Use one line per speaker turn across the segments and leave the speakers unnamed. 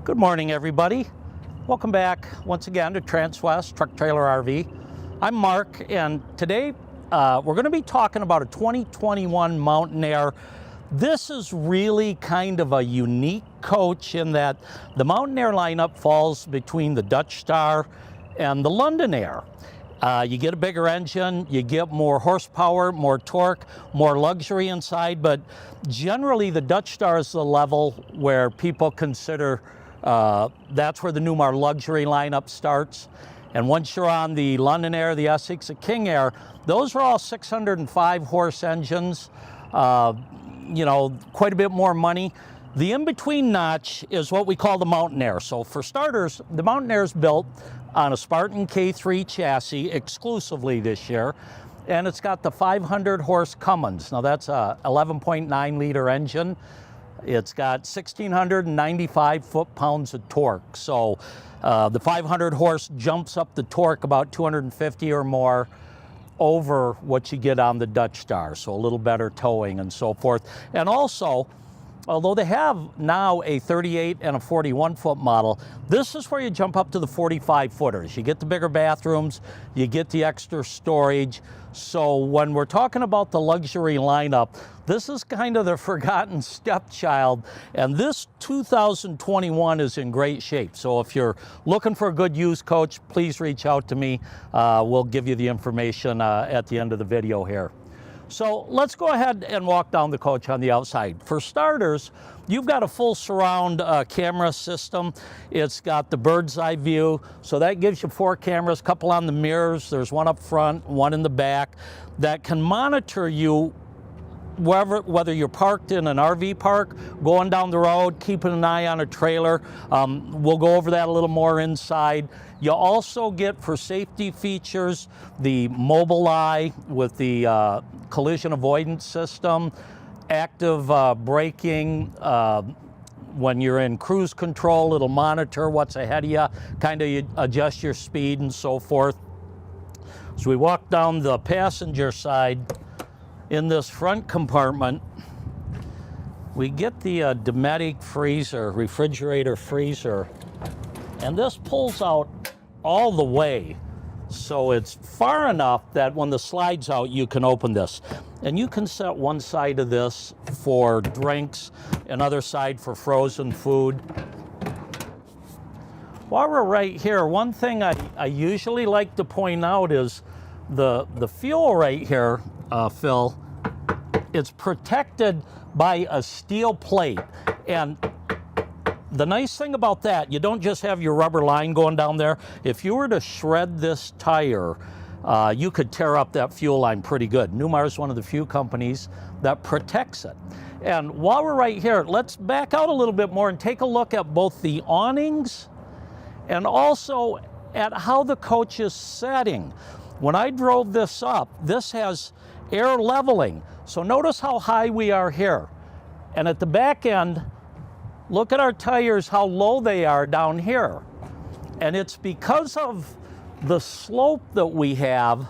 Good morning, everybody. Welcome back once again to Transwest Truck Trailer RV. I'm Mark, and today we're going to be talking about a 2021 Mountain Aire. This is really kind of a unique coach in that the Mountain Aire lineup falls between the Dutch Star and the London Aire. You get a bigger engine, you get more horsepower, more torque, more luxury inside, but generally the Dutch Star is the level where people consider that's where the Newmar luxury lineup starts. And once you're on the London Aire, the Essex, the King Aire, those are all 605 horse engines, you know, quite a bit more money. The in-between notch is what we call the Mountain Aire. So for starters, the Mountain Aire is built on a Spartan K3 chassis exclusively this year, and it's got the 500 horse Commins. Now that's a 11.9 liter engine. It's got 1,695 foot-pounds of torque. So the 500 horse jumps up the torque about 250 or more over what you get on the Dutch Star. So a little better towing and so forth. And also, although they have now a 38 and a 41 foot model, this is where you jump up to the 45 footers. You get the bigger bathrooms, you get the extra storage. So when we're talking about the luxury lineup, this is kind of the forgotten stepchild, and this 2021 is in great shape. So if you're looking for a good used coach, please reach out to me. We'll give you the information at the end of the video here. So let's go ahead and walk down the coach on the outside. For starters, you've got a full surround camera system. It's got the bird's eye view, so that gives you 4 cameras, a couple on the mirrors. There's one up front, one in the back, that can monitor you whether you're parked in an RV park, going down the road, keeping an eye on a trailer. We'll go over that a little more inside. You also get, for safety features, the mobile eye with the collision avoidance system, active braking. When you're in cruise control, it'll monitor what's ahead of you, kind of adjust your speed and so forth. So we walk down the passenger side. In this front compartment, we get the Dometic freezer, refrigerator freezer, and this pulls out all the way. So it's far enough that when the slide's out, you can open this. And you can set one side of this for drinks, another side for frozen food. While we're right here, one thing I usually like to point out is the fuel right here, Phil, it's protected by a steel plate. And the nice thing about that, you don't just have your rubber line going down there. If you were to shred this tire, you could tear up that fuel line pretty good. Newmar is one of the few companies that protects it. And while we're right here, let's back out a little bit more and take a look at both the awnings and also at how the coach is setting. When I drove this up, this has air leveling. So notice how high we are here. And at the back end, look at our tires, how low they are down here. And it's because of the slope that we have,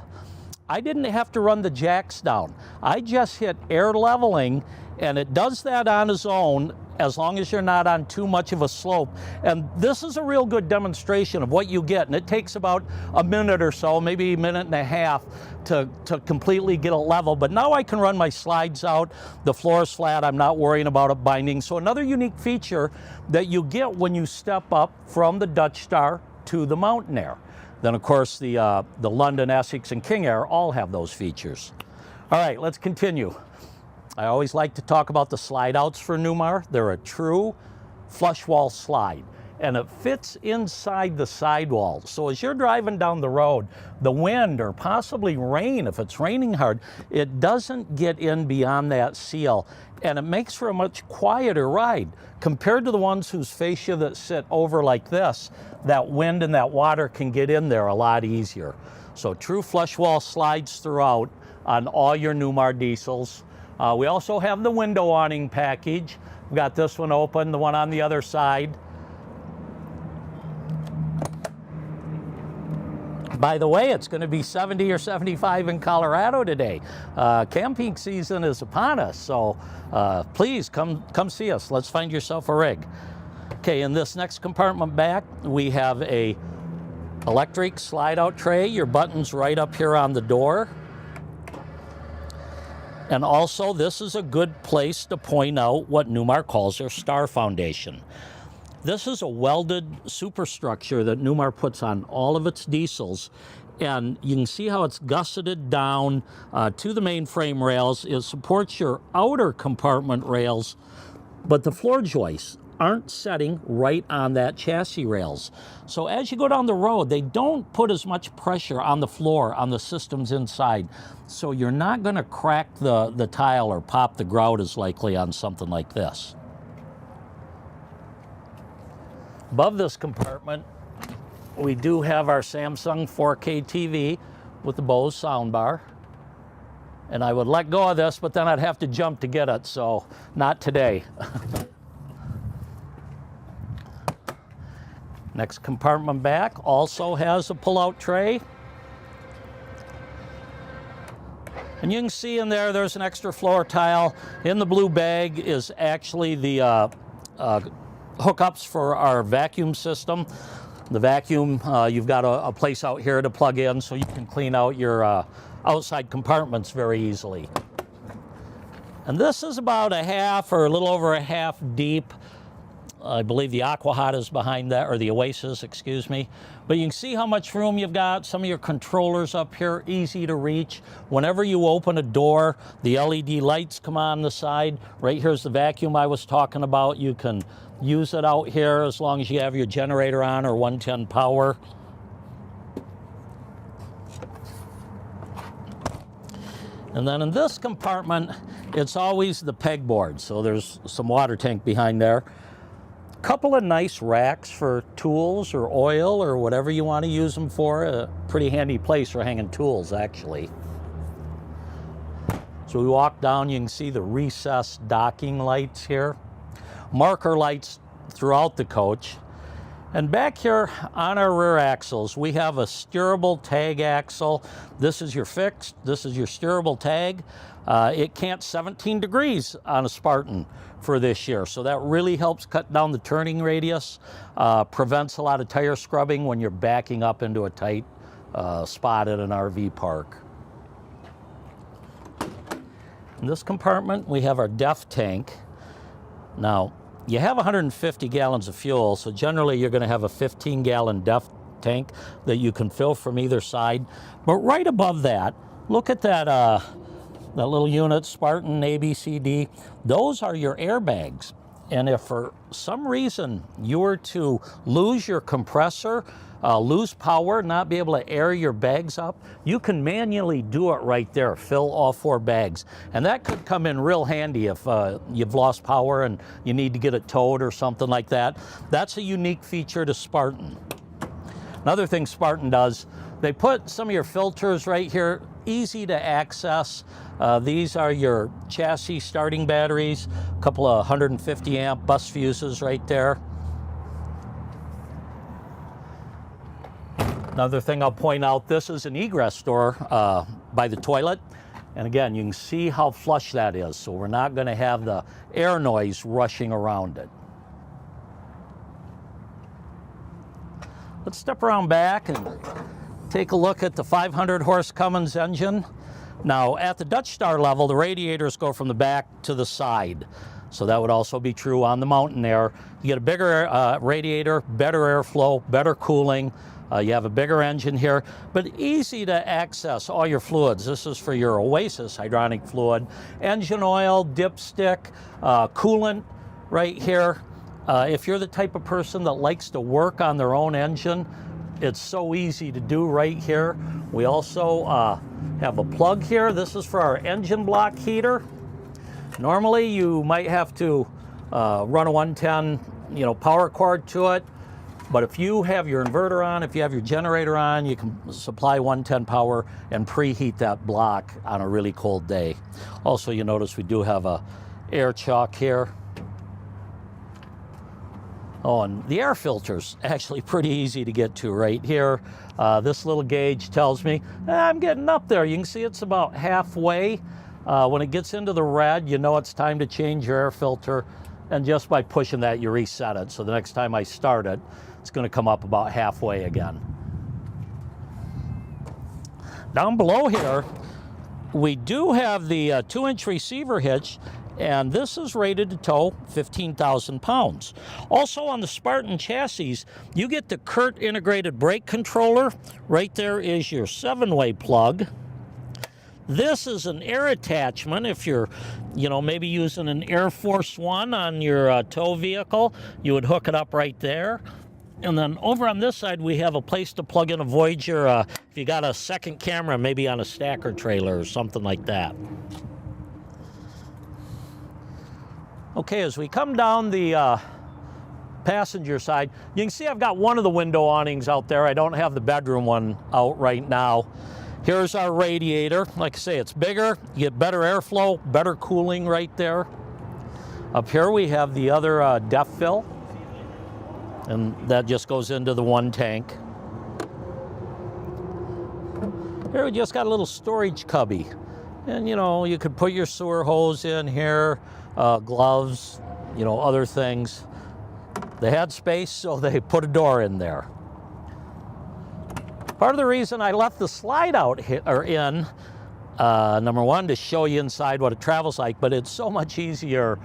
I didn't have to run the jacks down. I just hit air leveling, and it does that on its own as long as you're not on too much of a slope. And this is a real good demonstration of what you get. And it takes about a minute or so, maybe a minute and a half to completely get it level. But now I can run my slides out. The floor is flat. I'm not worrying about it binding. So another unique feature that you get when you step up from the Dutch Star to the Mountain Aire. Then of course the London, Essex, and King Aire all have those features. All right, let's continue. I always like to talk about the slide outs for Newmar. They're a true flush wall slide, and it fits inside the sidewall. So as you're driving down the road, the wind or possibly rain, if it's raining hard, it doesn't get in beyond that seal, and it makes for a much quieter ride compared to the ones whose fascia that sit over like this. That wind and that water can get in there a lot easier. So true flush wall slides throughout on all your Newmar diesels. We also have the window awning package. We've got this one open, the one on the other side. By the way, it's going to be 70 or 75 in Colorado today. Camping season is upon us, so please come see us. Let's find yourself a rig. Okay, in this next compartment back, we have a electric slide-out tray. Your button's right up here on the door. And also, this is a good place to point out what Newmar calls their star foundation. This is a welded superstructure that Newmar puts on all of its diesels. And you can see how it's gusseted down to the main frame rails. It supports your outer compartment rails, but the floor joists aren't setting right on that chassis rails. So as you go down the road, they don't put as much pressure on the floor, on the systems inside. So you're not gonna crack the tile or pop the grout as likely on something like this. Above this compartment, we do have our Samsung 4K TV with the Bose soundbar. And I would let go of this, but then I'd have to jump to get it, so not today. Next compartment back also has a pull-out tray. And you can see in there, there's an extra floor tile. In the blue bag is actually the hookups for our vacuum system. The vacuum, you've got a place out here to plug in so you can clean out your outside compartments very easily. And this is about a half or a little over a half deep. I believe the Alcoa is behind that, or the Oasis, excuse me. But you can see how much room you've got. Some of your controllers up here, easy to reach. Whenever you open a door, the LED lights come on the side. Right here's the vacuum I was talking about. You can use it out here as long as you have your generator on or 110 power. And then in this compartment, it's always the pegboard. So there's some water tank behind there. Couple of nice racks for tools or oil or whatever you want to use them for. A pretty handy place for hanging tools, actually. So we walk down, you can see the recessed docking lights here. Marker lights throughout the coach. And back here on our rear axles, we have a steerable tag axle. This is your fixed, this is your steerable tag. It can't 17 degrees on a Spartan for this year, so that really helps cut down the turning radius, prevents a lot of tire scrubbing when you're backing up into a tight spot at an RV park. In this compartment, we have our DEF tank. Now, you have 150 gallons of fuel, so generally you're going to have a 15-gallon DEF tank that you can fill from either side. But right above that, look at that that little unit, Spartan ABCD. Those are your airbags. And if for some reason you were to lose your compressor, lose power, not be able to air your bags up, you can manually do it right there, fill all 4 bags. And that could come in real handy if you've lost power and you need to get it towed or something like that. That's a unique feature to Spartan. Another thing Spartan does, they put some of your filters right here, easy to access. These are your chassis starting batteries, a couple of 150 amp bus fuses right there. Another thing I'll point out, this is an egress door by the toilet. And again, you can see how flush that is, so we're not going to have the air noise rushing around it. Let's step around back and take a look at the 500 horse Commins engine. Now, at the Dutch Star level, the radiators go from the back to the side. So that would also be true on the Mountain Aire. You get a bigger radiator, better airflow, better cooling. You have a bigger engine here, but easy to access all your fluids. This is for your Oasis hydronic fluid. Engine oil, dipstick, coolant right here. If you're the type of person that likes to work on their own engine, it's so easy to do right here. We also have a plug here. This is for our engine block heater. Normally you might have to run a 110 power cord to it, but if you have your inverter on, if you have your generator on, you can supply 110 power and preheat that block on a really cold day. Also, you notice we do have a air chock here. Oh, and the air filter's actually pretty easy to get to right here. This little gauge tells me I'm getting up there. You can see it's about halfway. When it gets into the red, you know it's time to change your air filter. and just by pushing that, you reset it. So the next time I start it, it's going to come up about halfway again. Down below here, we do have the 2-inch receiver hitch, and this is rated to tow 15,000 pounds. Also on the Spartan chassis, you get the CURT integrated brake controller. Right there is your 7-way plug. This is an air attachment. If you're, maybe using an Air Force One on your tow vehicle, you would hook it up right there. And then over on this side, we have a place to plug in a Voyager if you got a second camera, maybe on a stacker trailer or something like that. Okay, as we come down the passenger side, you can see I've got one of the window awnings out there. I don't have the bedroom one out right now. Here's our radiator. Like I say, it's bigger. You get better airflow, better cooling right there. Up here we have the other depth fill, and that just goes into the one tank. Here we just got a little storage cubby. And you could put your sewer hose in here, gloves, other things. They had space, so they put a door in there. Part of the reason I left the slide out in, number one, to show you inside what it travels like, but it's so much easier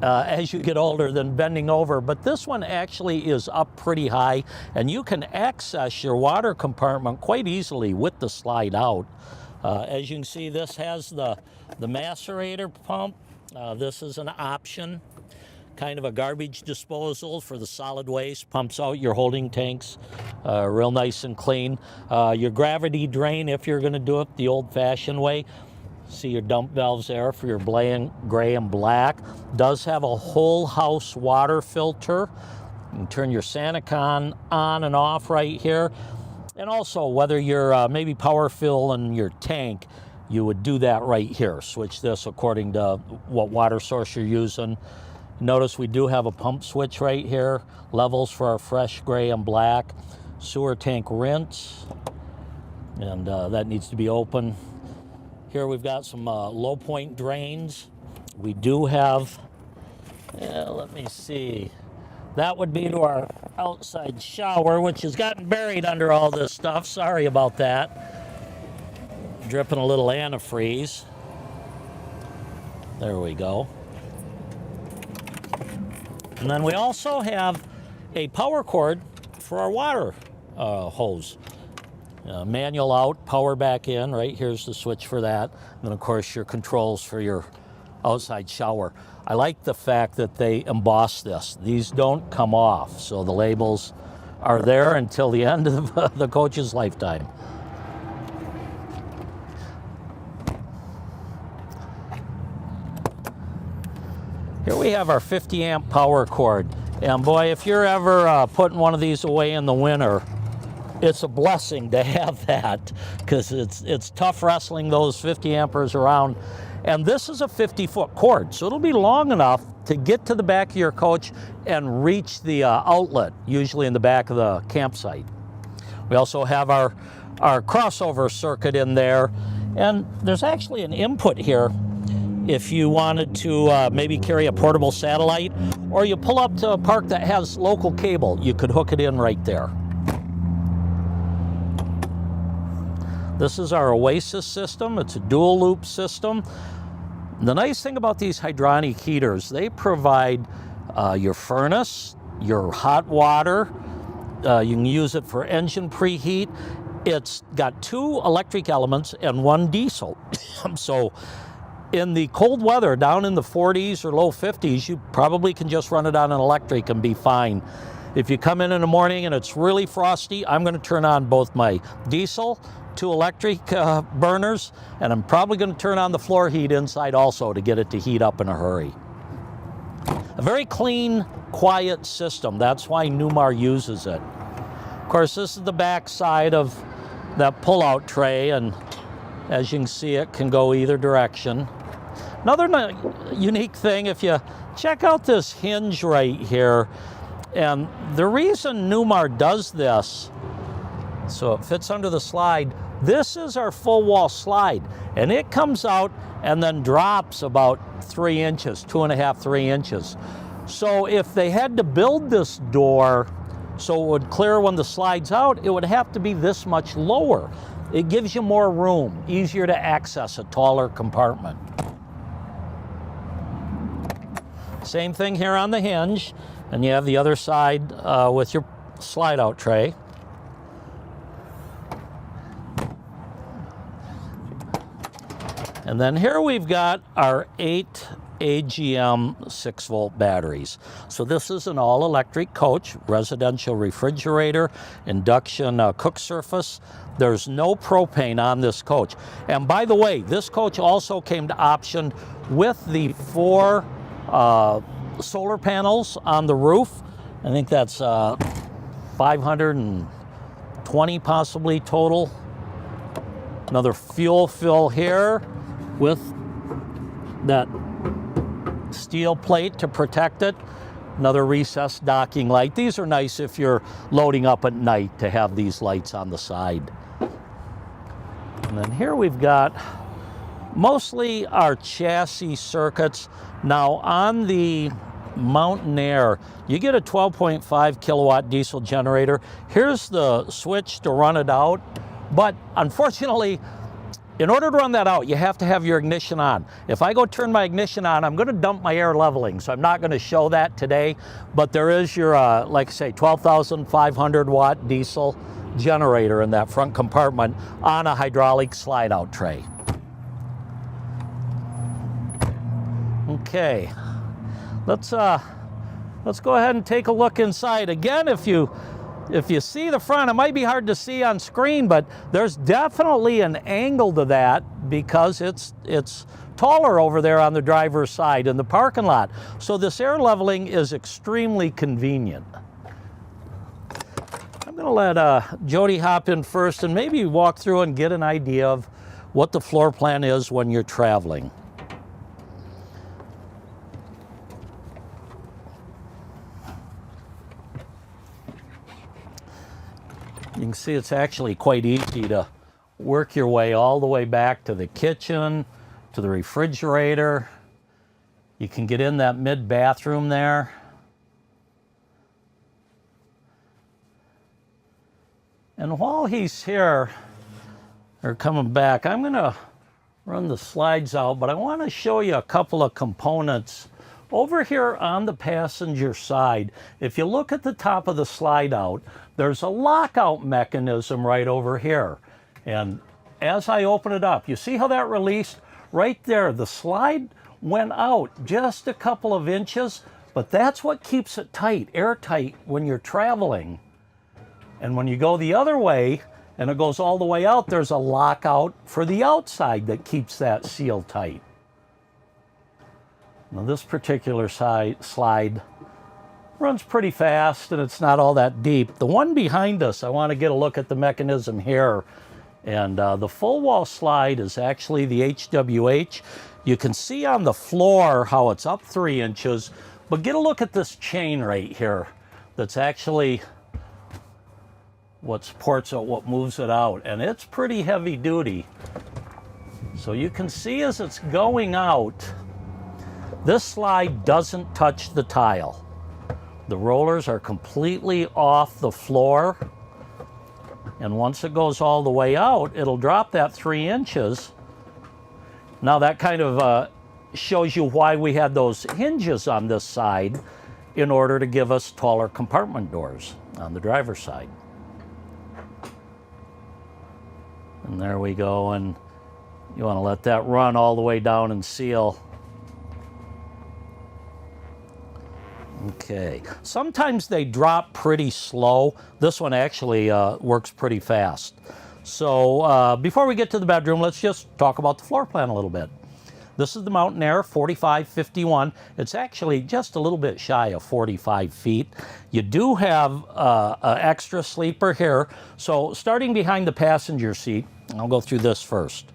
as you get older than bending over. But this one actually is up pretty high, and you can access your water compartment quite easily with the slide out. As you can see, this has the macerator pump. This is an option, kind of a garbage disposal for the solid waste. Pumps out your holding tanks real nice and clean. Your gravity drain, if you're going to do it the old-fashioned way. See your dump valves there for your gray and black. Does have a whole house water filter. You can turn your Sanacon on and off right here. And also, whether you're maybe power filling your tank, you would do that right here. Switch this according to what water source you're using. Notice we do have a pump switch right here. Levels for our fresh gray and black. Sewer tank rinse. And that needs to be open. Here we've got some low point drains. We do have, let me see. That would be to our outside shower, which has gotten buried under all this stuff. Sorry about that. Dripping a little antifreeze. There we go. And then we also have a power cord for our water hose. Manual out, power back in. Right here's the switch for that. And then, of course, your controls for your outside shower. I like the fact that they emboss this. These don't come off, so the labels are there until the end of the coach's lifetime. Here we have our 50 amp power cord. And boy, if you're ever putting one of these away in the winter, it's a blessing to have that, because it's tough wrestling those 50 amperes around. And this is a 50-foot cord, so it'll be long enough to get to the back of your coach and reach the outlet, usually in the back of the campsite. We also have our crossover circuit in there, and there's actually an input here if you wanted to maybe carry a portable satellite, or you pull up to a park that has local cable, you could hook it in right there. This is our Oasis system. It's a dual loop system. The nice thing about these hydronic heaters, they provide your furnace, your hot water. You can use it for engine preheat. It's got 2 electric elements and 1 diesel. So in the cold weather, down in the 40s or low 50s, you probably can just run it on an electric and be fine. If you come in the morning and it's really frosty, I'm going to turn on both my diesel, 2 electric burners, and I'm probably going to turn on the floor heat inside also to get it to heat up in a hurry. A very clean, quiet system. That's why Newmar uses it. Of course, this is the back side of that pull-out tray, and as you can see, it can go either direction. Another unique thing, if you check out this hinge right here, and the reason Newmar does this, so it fits under the slide, this is our full wall slide, and it comes out and then drops about 3 inches, 2.5, 3 inches. So if they had to build this door so it would clear when the slide's out, it would have to be this much lower. It gives you more room, easier to access a taller compartment. Same thing here on the hinge, and you have the other side with your slide out tray. And then here we've got our 8 AGM 6-volt batteries. So this is an all-electric coach, residential refrigerator, induction cook surface. There's no propane on this coach. And by the way, this coach also came to option with the 4 solar panels on the roof. I think that's 520 possibly total. Another fuel fill here with that steel plate to protect it. Another recessed docking light. These are nice if you're loading up at night to have these lights on the side. And then here we've got mostly our chassis circuits. Now on the Mountain Aire, you get a 12.5 kilowatt diesel generator. Here's the switch to run it out. But unfortunately, in order to run that out, you have to have your ignition on. If I go turn my ignition on, I'm going to dump my air leveling, so I'm not going to show that today. But there is your, like I say, 12,500 watt diesel generator in that front compartment on a hydraulic slide-out tray. Okay, let's go ahead and take a look inside. Again, if you see the front, it might be hard to see on screen, but there's definitely an angle to that because it's taller over there on the driver's side in the parking lot. So this air leveling is extremely convenient. I'm gonna let Jody hop in first and maybe walk through and get an idea of what the floor plan is when you're traveling. You can see it's actually quite easy to work your way all the way back to the kitchen, to the refrigerator. You can get in that mid-bathroom there. And while he's here, or coming back, I'm gonna run the slides out, but I wanna show you a couple of components. Over here on the passenger side, if you look at the top of the slide out, there's a lockout mechanism right over here. And as I open it up, you see how that released? Right there, the slide went out just a couple of inches, but that's what keeps it tight, airtight when you're traveling. And when you go the other way, and it goes all the way out, there's a lockout for the outside that keeps that seal tight. Now this particular slide runs pretty fast and it's not all that deep. The one behind us, I want to get a look at the mechanism here. And the full wall slide is actually the HWH. You can see on the floor how it's up 3 inches, but get a look at this chain right here. That's actually what supports it, what moves it out. And it's pretty heavy duty. So you can see as it's going out, this slide doesn't touch the tile. The rollers are completely off the floor. And once it goes all the way out, it'll drop that 3 inches. Now that kind of shows you why we had those hinges on this side in order to give us taller compartment doors on the driver's side. And there we go, and you want to let that run all the way down and seal. Okay, sometimes they drop pretty slow. This one actually works pretty fast. So before we get to the bedroom, let's just talk about the floor plan a little bit. This is the Mountain Aire 4551. It's actually just a little bit shy of 45 feet. You do have an extra sleeper here. So starting behind the passenger seat, I'll go through this first.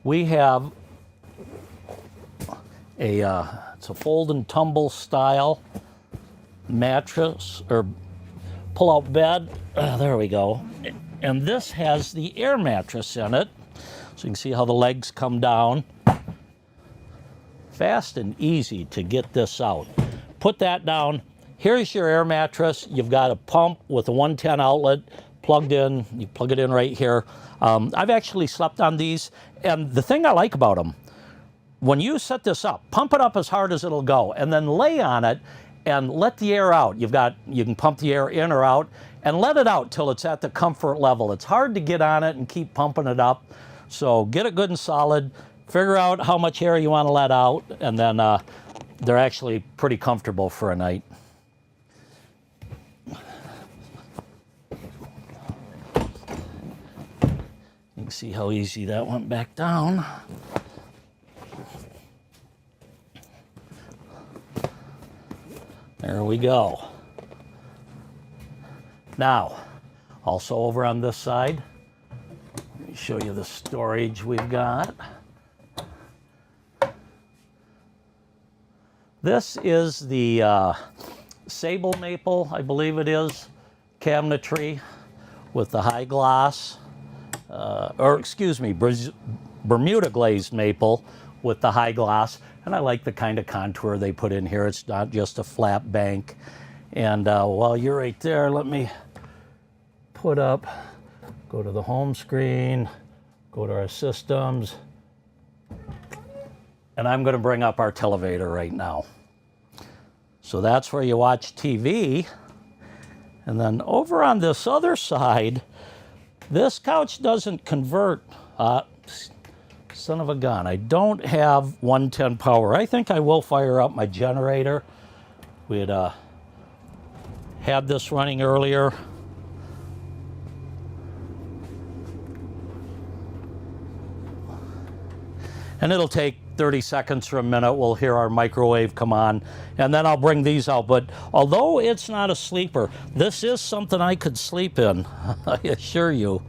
We have it's a fold and tumble style mattress or pull-out bed. There we go. And this has the air mattress in it. So you can see how the legs come down. Fast and easy to get this out. put that down. Here's your air mattress. You've got a pump with a 110 outlet plugged in. You plug it in right here. I've actually slept on these, and the thing I like about them, when you set this up, pump it up as hard as it'll go, and then lay on it and let the air out. You can pump the air in or out, and let it out till it's at the comfort level. It's hard to get on it and keep pumping it up, so get it good and solid. Figure out how much air you want to let out, and then they're actually pretty comfortable for a night. You can see how easy that went back down. There we go. Now, also over on this side, let me show you the storage we've got. This is the sable maple, I believe it is, cabinetry with the high gloss, Bermuda glazed maple with the high gloss. And I like the kind of contour they put in here. It's not just a flat bank. And while you're right there, let me go to the home screen, go to our systems, and I'm gonna bring up our televator right now. So that's where you watch TV. And then over on this other side, this couch doesn't convert. Son of a gun, I don't have 110 power. I think I will fire up my generator. We had this running earlier. And it'll take 30 seconds or a minute. We'll hear our microwave come on, and then I'll bring these out. But although it's not a sleeper, this is something I could sleep in, I assure you.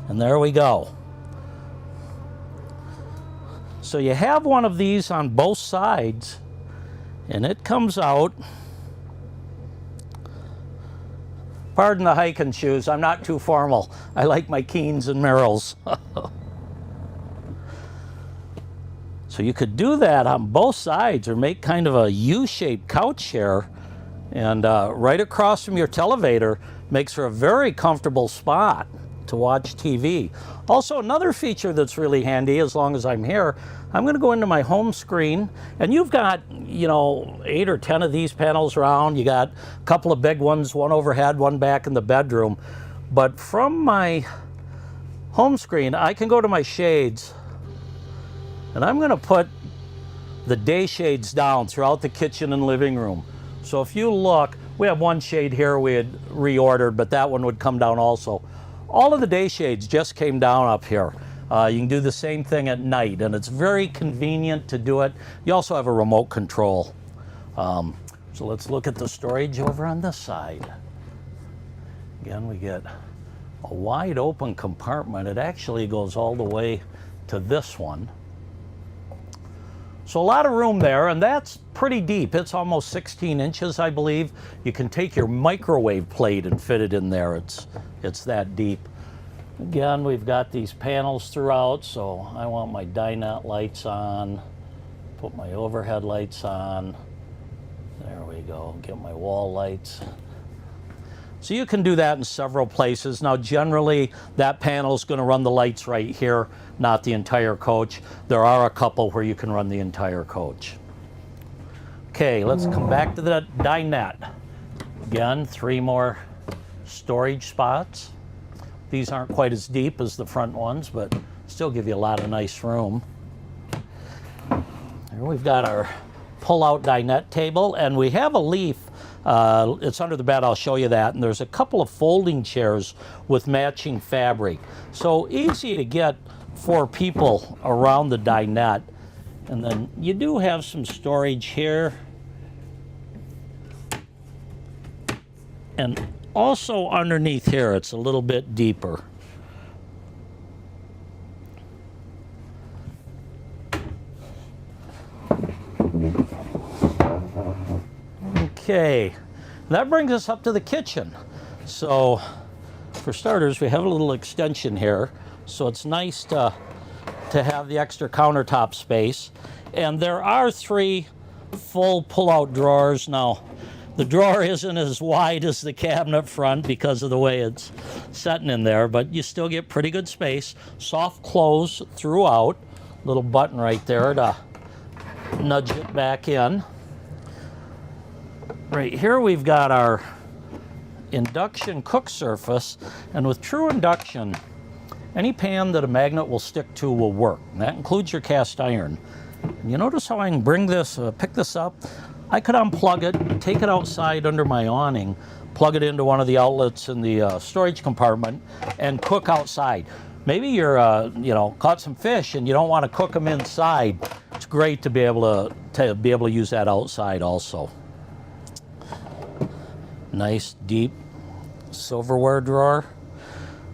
And there we go. So you have one of these on both sides, and it comes out. Pardon the hiking shoes, I'm not too formal. I like my Keens and Merrills. So you could do that on both sides, or make kind of a U-shaped couch here, and right across from your televator makes for a very comfortable spot to watch TV. Also, another feature that's really handy, as long as I'm here, I'm going to go into my home screen, and you've got, 8 or 10 of these panels around. You got a couple of big ones, one overhead, one back in the bedroom. But from my home screen, I can go to my shades, and I'm going to put the day shades down throughout the kitchen and living room. So if you look, we have one shade here we had reordered, but that one would come down also. All of the day shades just came down up here. You can do the same thing at night, and it's very convenient to do it. You also have a remote control. So let's look at the storage over on this side. Again, we get a wide open compartment. It actually goes all the way to this one. So a lot of room there, and that's pretty deep. It's almost 16 inches, I believe. You can take your microwave plate and fit it in there. It's that deep. Again, we've got these panels throughout, so I want my dinette lights on, put my overhead lights on. There we go, get my wall lights. So you can do that in several places. Now, generally, that panel is going to run the lights right here, not the entire coach. There are a couple where you can run the entire coach. Okay, let's come back to the dinette. Again, 3 more storage spots. These aren't quite as deep as the front ones, but still give you a lot of nice room. Here we've got our pull-out dinette table, and we have a leaf. It's under the bed, I'll show you that. And there's a couple of folding chairs with matching fabric. So easy to get 4 people around the dinette. And then you do have some storage here. And also underneath here, it's a little bit deeper. Okay, that brings us up to the kitchen. So for starters, we have a little extension here. So it's nice to have the extra countertop space. And there are 3 full pull-out drawers. Now, the drawer isn't as wide as the cabinet front because of the way it's setting in there, but you still get pretty good space. Soft close throughout. Little button right there to nudge it back in. Right here we've got our induction cook surface, and with true induction, any pan that a magnet will stick to will work. And that includes your cast iron. And you notice how I can bring this, pick this up? I could unplug it, take it outside under my awning, plug it into one of the outlets in the storage compartment, and cook outside. Maybe you're, caught some fish and you don't want to cook them inside. It's great to be able to use that outside also. Nice deep silverware drawer.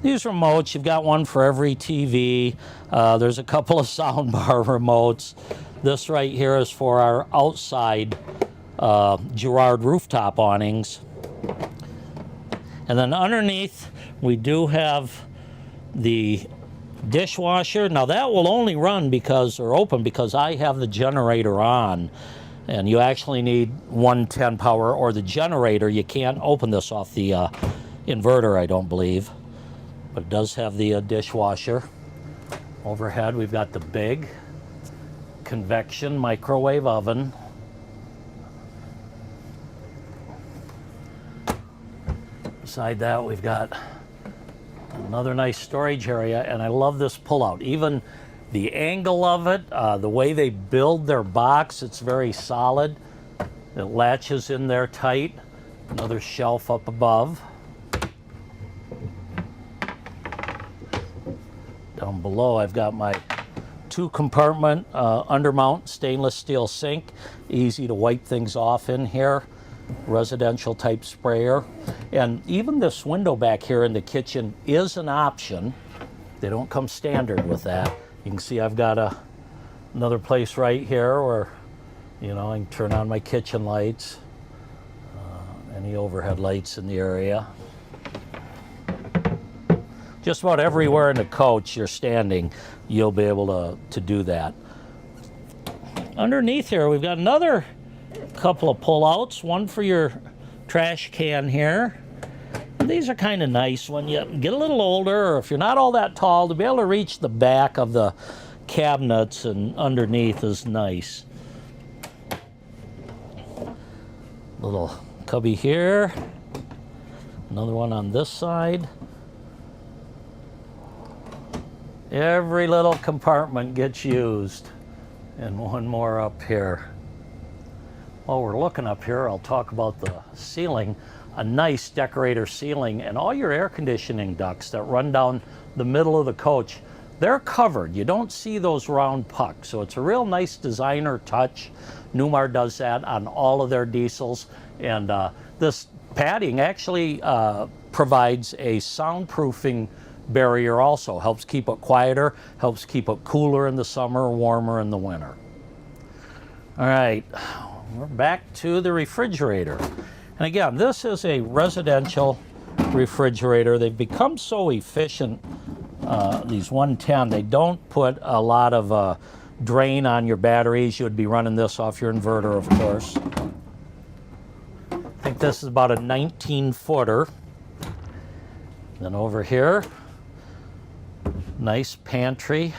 These remotes, you've got one for every TV. There's a couple of soundbar remotes. This right here is for our outside Girard rooftop awnings. And then underneath, we do have the dishwasher. Now that will only run or open because I have the generator on. And you actually need 110 power or the generator. You can't open this off the inverter, I don't believe. But it does have the dishwasher. Overhead, we've got the big convection microwave oven. Beside that, we've got another nice storage area, and I love this pullout. Even the angle of it, the way they build their box, it's very solid. It latches in there tight. Another shelf up above. Down below, I've got my 2-compartment undermount stainless steel sink. Easy to wipe things off in here. Residential type sprayer. And even this window back here in the kitchen is an option. They don't come standard with that. You can see I've got another place right here where, I can turn on my kitchen lights, any overhead lights in the area. Just about everywhere in the coach you're standing, you'll be able to do that. Underneath here, we've got another couple of pullouts, one for your trash can here. These are kind of nice when you get a little older, or if you're not all that tall, to be able to reach the back of the cabinets and underneath is nice. Little cubby here. Another one on this side. Every little compartment gets used. And one more up here. While we're looking up here, I'll talk about the ceiling. A nice decorator ceiling, and all your air conditioning ducts that run down the middle of the coach, they're covered. You don't see those round pucks, so it's a real nice designer touch. Newmar does that on all of their diesels, and this padding actually provides a soundproofing barrier also. Helps keep it quieter, helps keep it cooler in the summer, warmer in the winter. All right, we're back to the refrigerator. And again, this is a residential refrigerator. They've become so efficient, these 110, they don't put a lot of drain on your batteries. You would be running this off your inverter, of course. I think this is about a 19-footer. Then over here, nice pantry,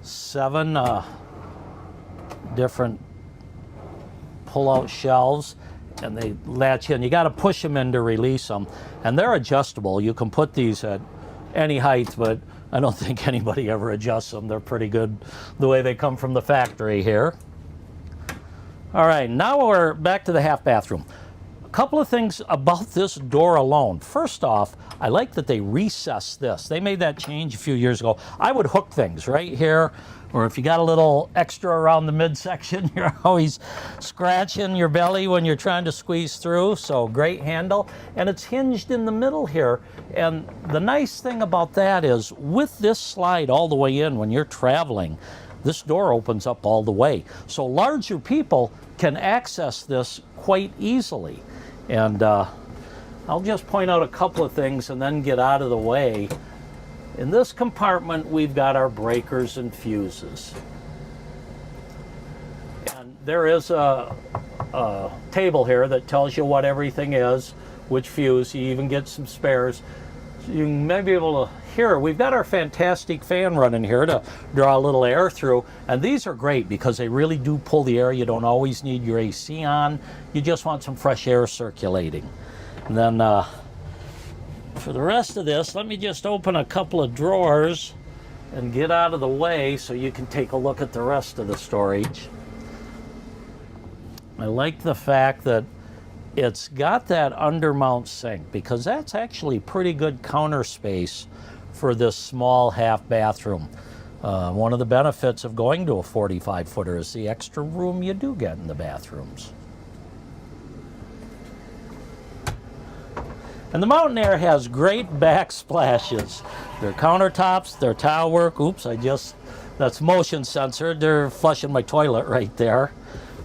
7 different pull-out shelves. And they latch in. You got to push them in to release them. And they're adjustable. You can put these at any height, but I don't think anybody ever adjusts them. They're pretty good the way they come from the factory here. All right, now we're back to the half bathroom. A couple of things about this door alone. First off, I like that they recessed this. They made that change a few years ago. I would hook things right here, or if you got a little extra around the midsection, you're always scratching your belly when you're trying to squeeze through. So great handle, and it's hinged in the middle here. And the nice thing about that is with this slide all the way in when you're traveling, this door opens up all the way. So larger people can access this quite easily. And I'll just point out a couple of things and then get out of the way. In this compartment, we've got our breakers and fuses. And there is a table here that tells you what everything is, which fuse. You even get some spares. So you may be able to hear, we've got our fantastic fan running here to draw a little air through. And these are great because they really do pull the air. You don't always need your AC on. You just want some fresh air circulating. And then for the rest of this, let me just open a couple of drawers and get out of the way so you can take a look at the rest of the storage. I like the fact that it's got that undermount sink because that's actually pretty good counter space for this small half bathroom. One of the benefits of going to a 45-footer is the extra room you do get in the bathrooms. And the Mountain Aire has great backsplashes. Their countertops, their tile work, oops, that's motion censored. They're flushing my toilet right there.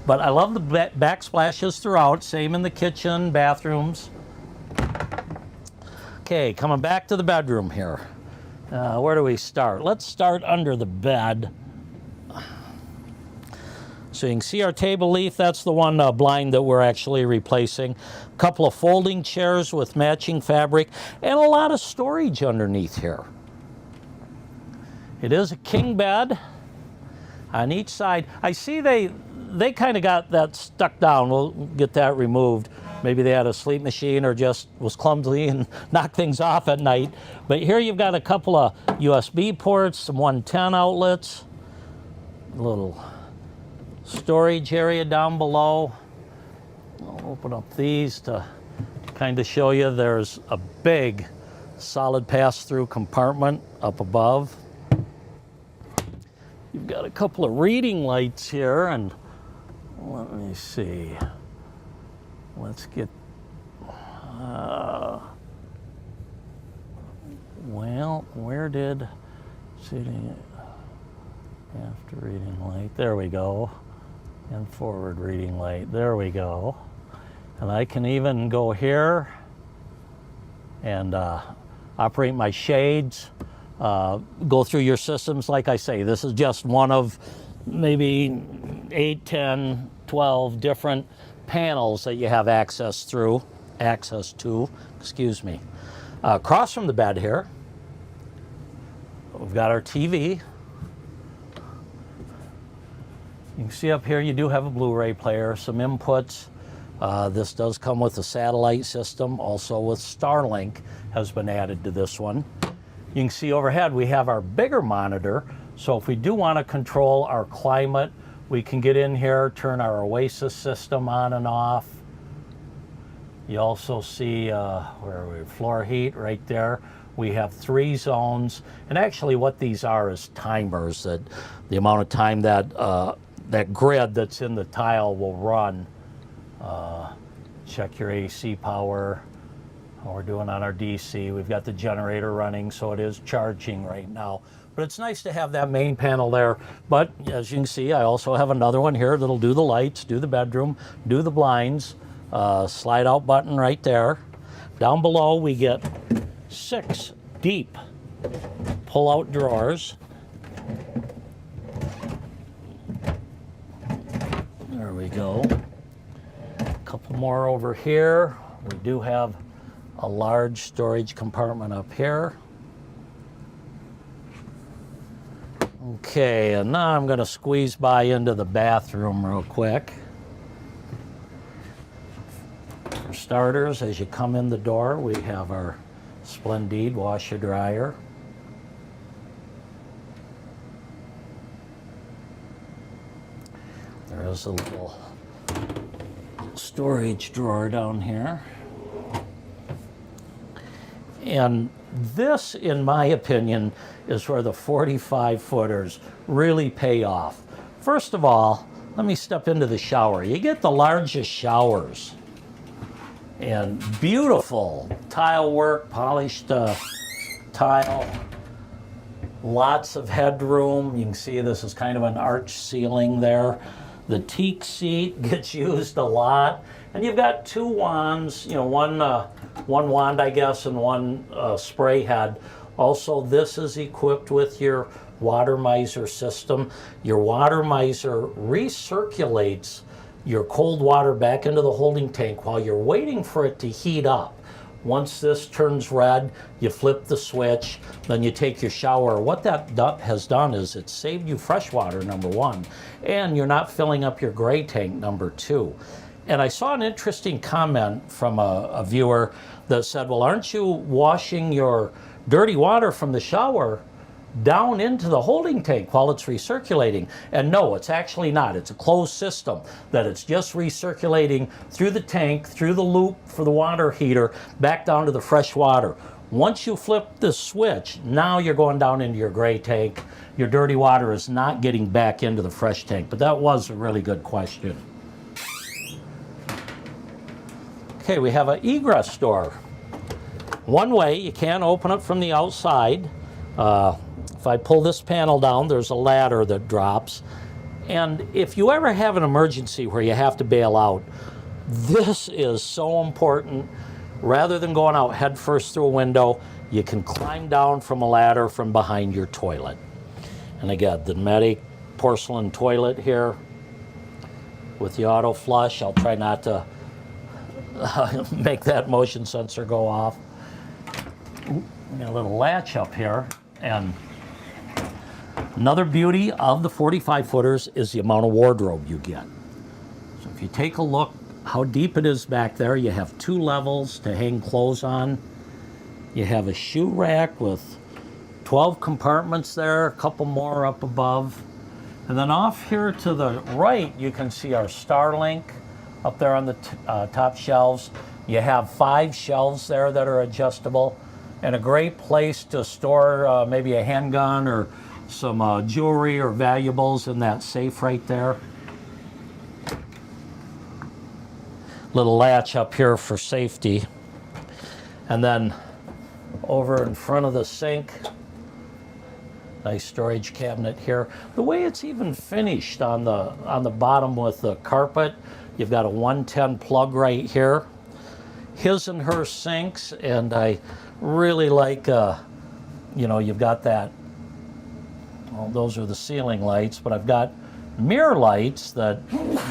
But I love the backsplashes throughout, same in the kitchen, bathrooms. Okay, coming back to the bedroom here. Where do we start? Let's start under the bed. So you can see our table leaf, that's the one blind that we're actually replacing. A couple of folding chairs with matching fabric and a lot of storage underneath here. It is a king bed on each side. I see they kind of got that stuck down. We'll get that removed. Maybe they had a sleep machine or just was clumsy and knocked things off at night. But here you've got a couple of USB ports, some 110 outlets, a little storage area down below. I'll open up these to kind of show you there's a big solid pass-through compartment up above. You've got a couple of reading lights here, and let me see. Let's get, well, where did sitting after reading light? There we go. And forward reading light. There we go. And I can even go here and operate my shades, go through your systems. Like I say, this is just one of maybe 8, 10, 12 different panels that you have access to, excuse me. Across from the bed here, we've got our TV. You can see up here you do have a Blu-ray player, some inputs. This does come with a satellite system, also with Starlink has been added to this one. You can see overhead we have our bigger monitor, so if we do want to control our climate, we can get in here, turn our Oasis system on and off. You also see where are we? Floor heat right there. We have 3 zones, and actually what these are is timers, that the amount of time that that grid that's in the tile will run. Check your AC power. We're doing on our DC. We've got the generator running, so it is charging right now. But it's nice to have that main panel there. But as you can see, I also have another one here that'll do the lights, do the bedroom, do the blinds. Slide out button right there. Down below we get 6 deep pull-out drawers. There we go. A couple more over here. We do have a large storage compartment up here. Okay, and now I'm going to squeeze by into the bathroom real quick. For starters, as you come in the door, we have our Splendide washer dryer. There is a little storage drawer down here. And this, in my opinion, is where the 45-footers really pay off. First of all, let me step into the shower. You get the largest showers. And beautiful tile work, polished tile. Lots of headroom. You can see this is kind of an arch ceiling there. The teak seat gets used a lot. And you've got 2 wands, you know, one wand, I guess, and one spray head. Also, this is equipped with your water miser system. Your water miser recirculates your cold water back into the holding tank while you're waiting for it to heat up. Once this turns red, you flip the switch, then you take your shower. What that has done is it's saved you fresh water, number one, and you're not filling up your gray tank, number two. And I saw an interesting comment from a viewer that said, well, aren't you washing your dirty water from the shower down into the holding tank while it's recirculating? And no, it's actually not. It's a closed system that it's just recirculating through the tank, through the loop for the water heater, back down to the fresh water. Once you flip the switch, now you're going down into your gray tank. Your dirty water is not getting back into the fresh tank. But that was a really good question. Okay, we have an egress door. One way, you can open it from the outside. If I pull this panel down, there's a ladder that drops. And if you ever have an emergency where you have to bail out, this is so important. Rather than going out head first through a window, you can climb down from a ladder from behind your toilet. And again, the Dometic porcelain toilet here with the auto flush. I'll try not to make that motion sensor go off. Got a little latch up here, and another beauty of the 45 footers is the amount of wardrobe you get. So if you take a look how deep it is back there, you have 2 levels to hang clothes on. You have a shoe rack with 12 compartments there, a couple more up above. And then off here to the right, you can see our Starlink up there on the top shelves. You have 5 shelves there that are adjustable, and a great place to store maybe a handgun or some jewelry or valuables in that safe right there. Little latch up here for safety. And then over in front of the sink, nice storage cabinet here. The way it's even finished on the bottom with the carpet, you've got a 110 plug right here. His and her sinks, and I really like, you know, you've got that, well, those are the ceiling lights, but I've got mirror lights that,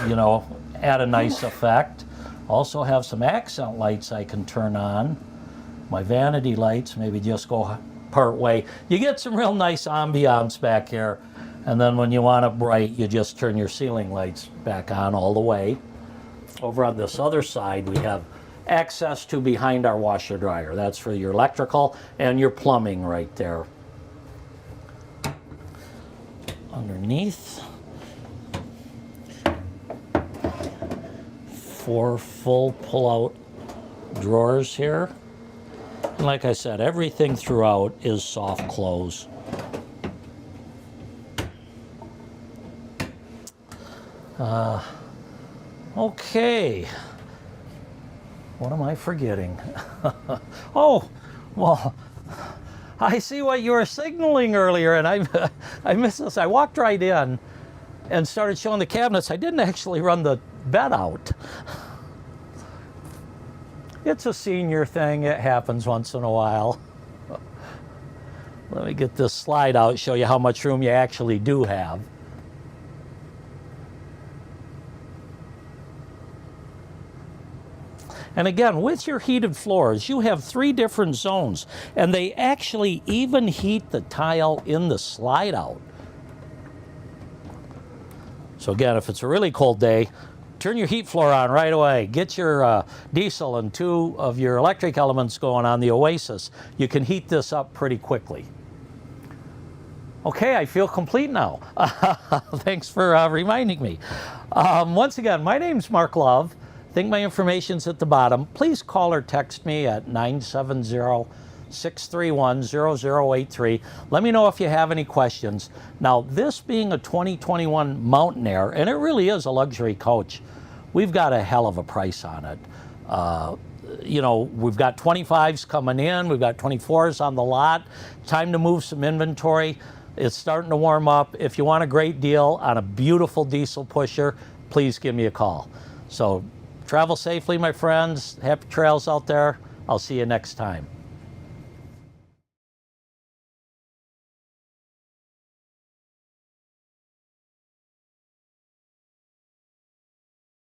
you know, add a nice effect. Also have some accent lights I can turn on. My vanity lights maybe just go part way. You get some real nice ambiance back here. And then when you want it bright, you just turn your ceiling lights back on all the way. Over on this other side, we have access to behind our washer dryer. That's for your electrical and your plumbing right there. Underneath, 4 full pull-out drawers here. And like I said, everything throughout is soft close. Okay. What am I forgetting? Oh, well, I see what you were signaling earlier, and I missed this. I walked right in and started showing the cabinets. I didn't actually run the bed out. It's a senior thing. It happens once in a while. Let me get this slide out, show you how much room you actually do have. And again, with your heated floors, you have 3 different zones, and they actually even heat the tile in the slide out. So again, if it's a really cold day, turn your heat floor on right away. Get your diesel and 2 of your electric elements going on the Oasis. You can heat this up pretty quickly. Okay, I feel complete now. Thanks for reminding me. Once again, my name's Mark Love. I think my information's at the bottom. Please call or text me at 970-631-0083. Let me know if you have any questions. Now, this being a 2021 Mountain Aire, and it really is a luxury coach, we've got a hell of a price on it. You know, we've got 25s coming in, we've got 24s on the lot. Time to move some inventory. It's starting to warm up. If you want a great deal on a beautiful diesel pusher, please give me a call. So travel safely, my friends. Happy trails out there. I'll see you next time.